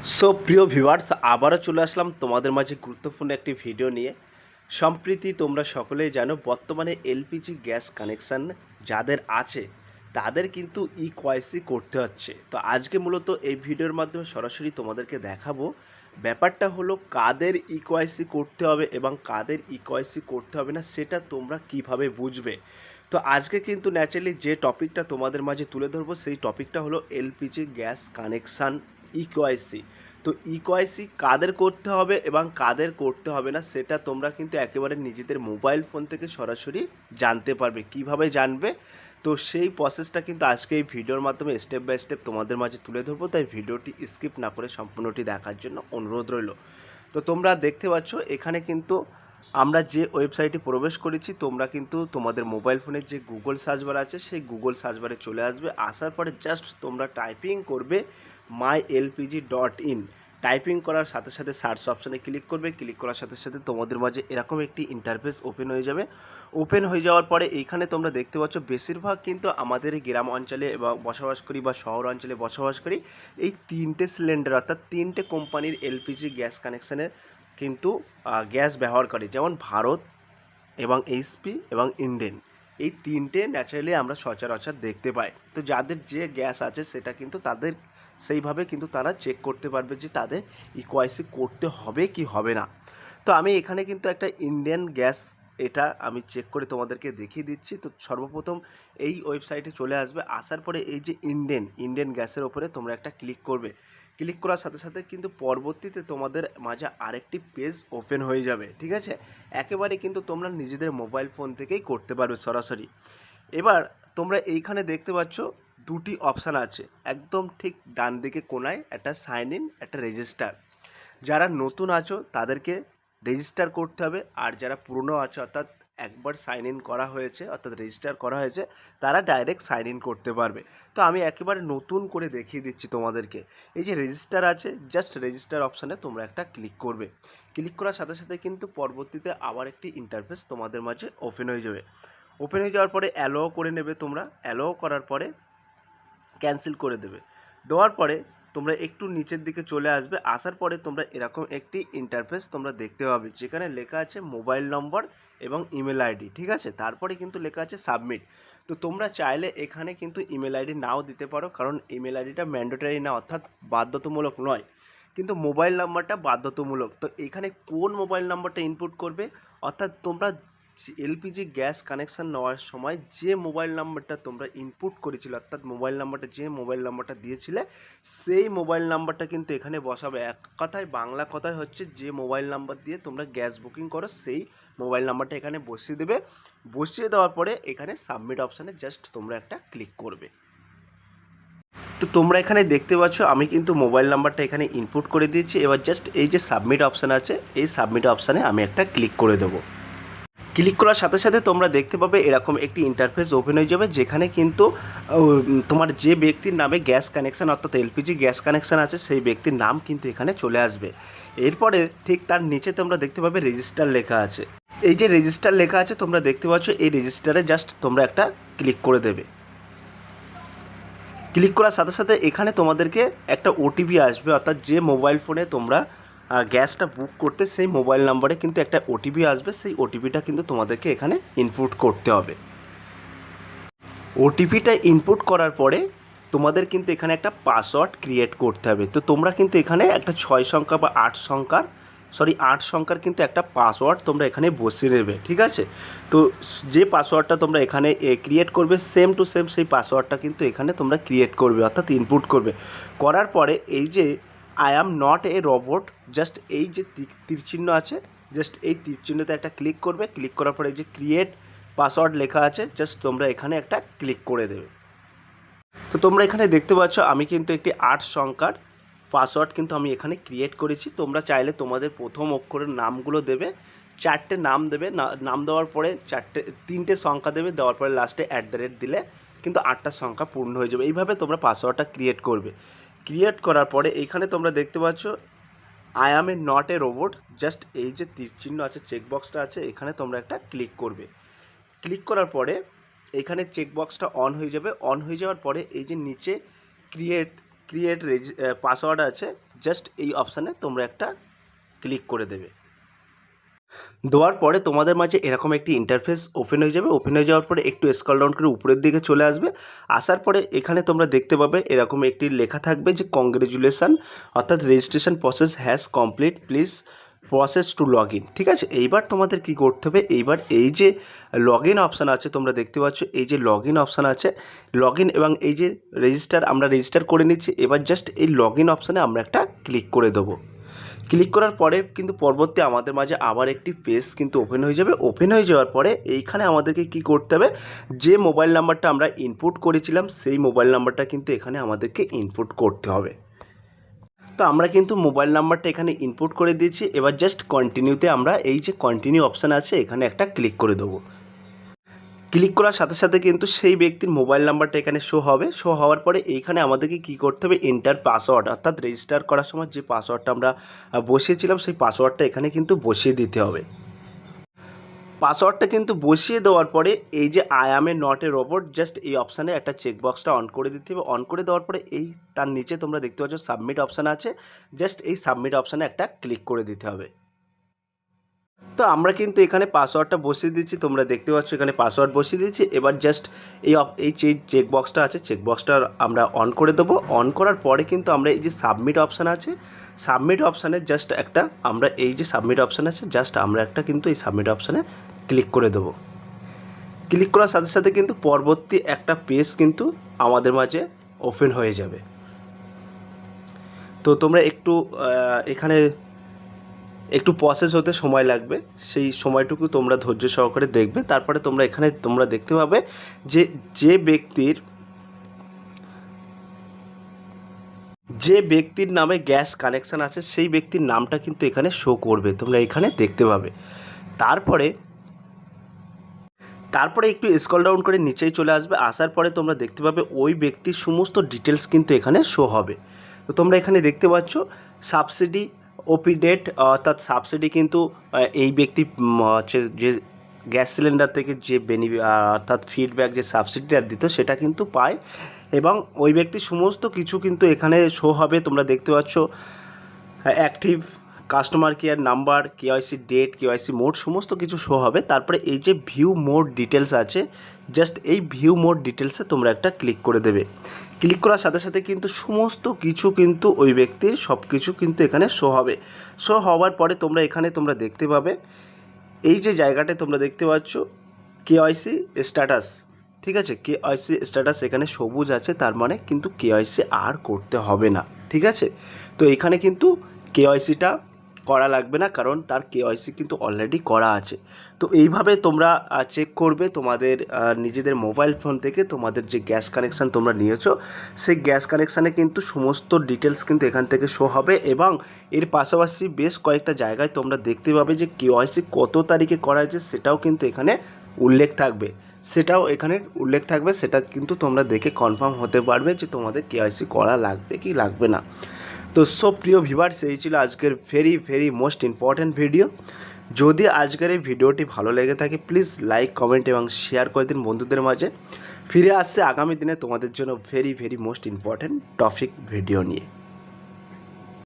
So প্রিয় viewers, আবারও চলে আসলাম তোমাদের মাঝে গুরুত্বপূর্ণ একটি ভিডিও নিয়ে। সম্প্রতি তোমরা সকলেই জানো বর্তমানে এলপিজি গ্যাস কানেকশান যাদের আছে তাদের কিন্তু ইকোয়াইসি করতে হচ্ছে। তো আজকে মূলত এই ভিডিওর মাধ্যমে সরাসরি তোমাদেরকে দেখাবো ব্যাপারটা হলো কাদের ইকোয়াইসি করতে হবে এবং কাদের ইকোয়াইসি করতে হবে না সেটা তোমরা কিভাবে বুঝবে। তো আজকে কিন্তু ন্যাচারালি যে টপিকটা তোমাদের মাঝে তুলে ধরবো সেই টপিকটা হলো এলপিজি গ্যাস কানেকশান ইকোয়াইসি। তো ইকোয়াইসি কাদের করতে হবে এবং কাদের করতে হবে না সেটা তোমরা কিন্তু একেবারে নিজেদের মোবাইল ফোন থেকে সরাসরি জানতে পারবে। কিভাবে জানবে? তো সেই প্রসেসটা কিন্তু আজকে এই ভিডিওর মাধ্যমে স্টেপ বাই স্টেপ তোমাদের মাঝে তুলে ধরবো, তাই ভিডিওটি স্কিপ না করে সম্পূর্ণটি দেখার জন্য অনুরোধ রইল। তো তোমরা দেখতে পাচ্ছ এখানে কিন্তু আমরা যে ওয়েবসাইটে প্রবেশ করেছি, তোমরা কিন্তু তোমাদের মোবাইল ফোনের যে গুগল সার্চ বার আছে সেই গুগল সার্চ বারে চলে আসবে। আসার পরে জাস্ট তোমরা টাইপিং করবে mylpg.in। টাইপিং করার সাথে সাথে সার্চ অপশানে ক্লিক করবে। ক্লিক করার সাথে সাথে তোমাদের মাঝে এরকম একটি ইন্টারফেস ওপেন হয়ে যাবে। ওপেন হয়ে যাওয়ার পরে এইখানে তোমরা দেখতে পাচ্ছ বেশিরভাগ কিন্তু আমাদের এই গ্রাম অঞ্চলে এবং বসবাস করি বা শহর অঞ্চলে বসবাস করি এই তিনটে সিলিন্ডার অর্থাৎ তিনটে কোম্পানির এলপিজি গ্যাস কানেকশানের কিন্তু গ্যাস ব্যবহার করে, যেমন ভারত এবং এইচপি এবং ইন্ডেন। এই তিনটে ন্যাচারালি আমরা সচরাচর দেখতে পাই। তো যাদের যে গ্যাস আছে সেটা কিন্তু তাদের সেইভাবে কিন্তু তারা চেক করতে পারবে যে তাদের ইকোয়াইসি করতে হবে কি হবে না। তো আমি এখানে কিন্তু একটা ইন্ডিয়ান গ্যাস এটা আমি চেক করে তোমাদেরকে দেখিয়ে দিচ্ছি। তো সর্বপ্রথম এই ওয়েবসাইটে চলে আসবে। আসার পরে এই যে ইন্ডিয়ান গ্যাসের ওপরে তোমরা একটা ক্লিক করবে। ক্লিক করার সাথে সাথে কিন্তু পরবর্তীতে তোমাদের মাঝে আরেকটি পেজ ওপেন হয়ে যাবে, ঠিক আছে? একেবারে কিন্তু তোমরা নিজেদের মোবাইল ফোন থেকেই করতে পারবে সরাসরি। এবার তোমরা এইখানে দেখতে পাচ্ছ দুটি অপশান আছে, একদম ঠিক ডান দিকে কোনায় একটা সাইন ইন, একটা রেজিস্টার। যারা নতুন আছো তাদেরকে রেজিস্টার করতে হবে, আর যারা পুরনো আছে অর্থাৎ একবার সাইন ইন করা হয়েছে অর্থাৎ রেজিস্টার করা হয়েছে তারা ডাইরেক্ট সাইন ইন করতে পারবে। তো আমি একেবারে নতুন করে দেখিয়ে দিচ্ছি তোমাদেরকে। এই যে রেজিস্টার আছে, জাস্ট রেজিস্টার অপশানে তোমরা একটা ক্লিক করবে। ক্লিক করার সাথে সাথে কিন্তু পরবর্তীতে আবার একটি ইন্টারফেস তোমাদের মাঝে ওপেন হয়ে যাবে। ওপেন হয়ে যাওয়ার পরে অ্যালো করে নেবে তোমরা। অ্যালো করার পরে ক্যান্সেল করে দেবে। দেওয়ার পরে তোমরা একটু নিচের দিকে চলে আসবে। আসার পরে তোমরা এরকম একটি ইন্টারফেস তোমরা দেখতে পাবে যেখানে লেখা আছে মোবাইল নম্বর এবং ইমেল আইডি, ঠিক আছে? তারপরে কিন্তু লেখা আছে সাবমিট। তো তোমরা চাইলে এখানে কিন্তু ইমেল আইডি নাও দিতে পারো, কারণ ইমেল আইডিটা ম্যান্ডেটরি না অর্থাৎ বাধ্যতামূলক নয়, কিন্তু মোবাইল নাম্বারটা বাধ্যতামূলক। তো এখানে কোন মোবাইল নাম্বারটা ইনপুট করবে, অর্থাৎ তোমরা এলপিজি গ্যাস কানেকশান নেওয়ার সময় যে মোবাইল নাম্বারটা তোমরা ইনপুট করেছিলে অর্থাৎ মোবাইল নাম্বারটা যে মোবাইল নাম্বারটা দিয়েছিলে সেই মোবাইল নাম্বারটা কিন্তু এখানে বসাবে। এক কথায় বাংলা কথায় হচ্ছে যে মোবাইল নাম্বার দিয়ে তোমরা গ্যাস বুকিং করো সেই মোবাইল নাম্বারটা এখানে বসিয়ে দেবে। বসিয়ে দেওয়ার পরে এখানে সাবমিট অপশানে জাস্ট তোমরা একটা ক্লিক করবে। তো তোমরা এখানে দেখতে পাচ্ছ আমি কিন্তু মোবাইল নাম্বারটা এখানে ইনপুট করে দিয়েছি। এবার জাস্ট এই যে সাবমিট অপশান আছে এই সাবমিট অপশানে আমি একটা ক্লিক করে দেবো। ক্লিক করার সাথে সাথে তোমরা দেখতে পাবে এরকম একটি ইন্টারফেস ওপেন হয়ে যাবে, যেখানে কিন্তু তোমার যে ব্যক্তির নামে গ্যাস কানেকশান অর্থাৎ এলপিজি গ্যাস কানেকশান আছে সেই ব্যক্তির নাম কিন্তু এখানে চলে আসবে। এরপরে ঠিক তার নিচে তোমরা দেখতে পাবে রেজিস্টার লেখা আছে। এই যে রেজিস্টার লেখা আছে তোমরা দেখতে পাচ্ছ, এই রেজিস্টারে জাস্ট তোমরা একটা ক্লিক করে দেবে। ক্লিক করার সাথে সাথে এখানে তোমাদেরকে একটা ওটিপি আসবে, অর্থাৎ যে মোবাইল ফোনে তোমরা গ্যাসটা বুক করতে সেই মোবাইল নাম্বারে কিন্তু একটা ওটিপি আসবে। সেই ওটিপিটা কিন্তু তোমাদেরকে এখানে ইনপুট করতে হবে। ওটিপিটা ইনপুট করার পরে তোমাদের কিন্তু এখানে একটা পাসওয়ার্ড ক্রিয়েট করতে হবে। তো তোমরা কিন্তু এখানে একটা 6 সংখ্যা বা 8 সংখ্যার কিন্তু একটা পাসওয়ার্ড তোমরা এখানে বসিয়ে নেবে, ঠিক আছে? তো যে পাসওয়ার্ডটা তোমরা এখানে ক্রিয়েট করবে সেম টু সেম সেই পাসওয়ার্ডটা কিন্তু এখানে তোমরা ক্রিয়েট করবে অর্থাৎ ইনপুট করবে। করার পরে এই যে I am not a robot, just এই যে তীর চিহ্ন আছে জাস্ট এই তীর চিহ্নতে একটা ক্লিক করবে। ক্লিক করার পরে এই যে ক্রিয়েট পাসওয়ার্ড লেখা আছে জাস্ট তোমরা এখানে একটা ক্লিক করে দেবে। তো তোমরা এখানে দেখতে পাচ্ছ আমি কিন্তু একটি 8 সংখ্যার পাসওয়ার্ড কিন্তু আমি এখানে ক্রিয়েট করেছি। তোমরা চাইলে তোমাদের প্রথম অক্ষরের নামগুলো দেবে, 4টে নাম দেবে, নাম দেওয়ার পরে 3টে সংখ্যা দেবে, দেওয়ার পরে লাস্টে @ দিলে কিন্তু 8টা সংখ্যা পূর্ণ হয়ে যাবে। এইভাবে তোমরা পাসওয়ার্ডটা ক্রিয়েট করবে। ক্রিয়েট করার পরে এইখানে তোমরা দেখতে পাচ্ছ I am not a robot, just এই যে তীর চিহ্ন আছে চেকবক্সটা আছে এখানে তোমরা একটা ক্লিক করবে। ক্লিক করার পরে এখানে চেকবক্সটা অন হয়ে যাবে। অন হয়ে যাওয়ার পরে এই যে নিচে ক্রিয়েট পাসওয়ার্ড আছে জাস্ট এই অপশানে তোমরা একটা ক্লিক করে দেবে। দেওয়ার পরে তোমাদের মাঝে এরকম একটি ইন্টারফেস ওপেন হয়ে যাবে। ওপেন হয়ে যাওয়ার পরে একটু স্ক্রল ডাউন করে উপরের দিকে চলে আসবে। আসার পরে এখানে তোমরা দেখতে পাবে এরকম একটি লেখা থাকবে যে কংগ্রেচুলেশন, অর্থাৎ registration process has complete, please process to log in. ঠিক আছে, এইবার তোমাদের কি করতে হবে, এইবার এই যে লগ ইন অপশান আছে তোমরা দেখতে পাচ্ছ, এই যে লগ ইন অপশান আছে, লগ ইন এবং এই যে রেজিস্টার আমরা রেজিস্টার করে নিচ্ছি। এবার জাস্ট এই লগ ইন অপশানে আমরা একটা ক্লিক করে দেবো। ক্লিক করার পরে কিন্তু পরবর্তী আমাদের মাঝে আবার একটি পেজ কিন্তু ওপেন হয়ে যাবে। ওপেন হয়ে যাওয়ার পরে এইখানে আমাদেরকে কি করতে হবে, যে মোবাইল নাম্বারটা আমরা ইনপুট করেছিলাম সেই মোবাইল নাম্বারটা কিন্তু এখানে আমাদেরকে ইনপুট করতে হবে। তো আমরা কিন্তু মোবাইল নাম্বারটা এখানে ইনপুট করে দিয়েছি। এবার জাস্ট কন্টিনিউতে আমরা এই যে কন্টিনিউ অপশান আছে এখানে একটা ক্লিক করে দেবো। ক্লিক করার সাথে সাথে কিন্তু সেই ব্যক্তির মোবাইল নাম্বারটা এখানে শো হবে। শো হওয়ার পরে এইখানে আমাদেরকে কী করতে হবে, এন্টার পাসওয়ার্ড, অর্থাৎ রেজিস্টার করার সময় যে পাসওয়ার্ডটা আমরা বসিয়েছিলাম সেই পাসওয়ার্ডটা এখানে কিন্তু বসিয়ে দিতে হবে। পাসওয়ার্ডটা কিন্তু বসিয়ে দেওয়ার পরে এই যে I am A not a robot, just এই অপশানে একটা চেকবক্সটা অন করে দিতে হবে। অন করে দেওয়ার পরে এই তার নিচে তোমরা দেখতে পাচ্ছ সাবমিট অপশান আছে, জাস্ট এই সাবমিট অপশানে একটা ক্লিক করে দিতে হবে। তো আমরা কিন্তু এখানে পাসওয়ার্ডটা বসিয়ে দিচ্ছি, তোমরা দেখতে পাচ্ছ এখানে পাসওয়ার্ড বসিয়ে দিচ্ছি। এবার জাস্ট এই যে চেকবক্সটা আছে চেকবক্সটা আমরা অন করে দেবো। অন করার পরে কিন্তু আমরা এই যে সাবমিট অপশান আছে, সাবমিট অপশানে জাস্ট একটা আমরা এই যে সাবমিট অপশান আছে জাস্ট আমরা একটা কিন্তু এই সাবমিট অপশানে ক্লিক করে দেবো। ক্লিক করার সাথে সাথে কিন্তু পরবর্তী একটা পেজ কিন্তু আমাদের মাঝে ওপেন হয়ে যাবে। তো তোমরা একটু এখানে একটু প্রসেস হতে সময় লাগবে, সেই সময়টুকু তোমরা ধৈর্য সহকারে দেখবে। তারপরে তোমরা এখানে তোমরা দেখতে পাবে যে যে ব্যক্তির নামে গ্যাস কানেকশান আছে সেই ব্যক্তির নামটা কিন্তু এখানে শো করবে, তোমরা এখানে দেখতে পাবে। তারপরে একটু স্ক্রল ডাউন করে নিচেই চলে আসবে। আসার পরে তোমরা দেখতে পাবে ওই ব্যক্তির সমস্ত ডিটেলস কিন্তু এখানে শো হবে। তো তোমরা এখানে দেখতে পাচ্ছ সাবসিডি ওপি ডেট, অর্থাৎ সাবসিডি কিন্তু এই ব্যক্তি হচ্ছে যে গ্যাস সিলিন্ডার থেকে যে অর্থাৎ ফিডব্যাক যে সাবসিডিটা দিত সেটা কিন্তু পায়, এবং ওই ব্যক্তির সমস্ত কিছু কিন্তু এখানে শো হবে। তোমরা দেখতে পাচ্ছ active customer care number, KYC date, KYC mode সমস্ত কিছু শো হবে। তারপরে এই যে ভিউ মোড ডিটেলস আছে, জাস্ট এই ভিউ মোড ডিটেলসে তোমরা একটা ক্লিক করে দেবে। ক্লিক করার সাথে সাথে কিন্তু সমস্ত কিছু কিন্তু ওই ব্যক্তির সব কিছু কিন্তু এখানে শো হবে। শো হওয়ার পরে তোমরা এখানে তোমরা দেখতে পাবে এই যে জায়গাটায় তোমরা দেখতে পাচ্ছ কেওয়াইসি স্ট্যাটাস। ঠিক আছে, কেওয়াইসি স্ট্যাটাস এখানে সবুজ আছে, তার মানে কিন্তু কেওয়াইসি আর করতে হবে না। ঠিক আছে, তো এখানে কিন্তু কেওয়াইসিটা করা লাগবে না, কারণ তার কেওয়াইসি কিন্তু অলরেডি করা আছে। তো এইভাবে তোমরা চেক করবে তোমাদের নিজেদের মোবাইল ফোন থেকে তোমাদের যে গ্যাস কানেকশান তোমরা নিয়েছো সেই গ্যাস কানেকশানে কিন্তু সমস্ত ডিটেলস কিন্তু এখান থেকে শো হবে। এবং এর পাশাপাশি বেশ কয়েকটা জায়গায় তোমরা দেখতে পাবে যে কেওয়াইসি কত তারিখে করা হয়েছে সেটাও কিন্তু এখানে উল্লেখ থাকবে, সেটা কিন্তু তোমরা দেখে কনফার্ম হতে পারবে যে তোমাদের কেওয়াইসি করা লাগবে কি লাগবে না। তো সব প্রিয় ভিউয়ার্স, এই ছিল আজকের ভেরি মোস্ট ইম্পর্ট্যান্ট ভিডিও। যদি আজকের এই ভিডিওটি ভালো লেগে থাকে প্লিজ লাইক, কমেন্ট এবং শেয়ার করে দিন বন্ধুদের মাঝে। ফিরে আসছে আগামী দিনে তোমাদের জন্য very most important topic video নিয়ে।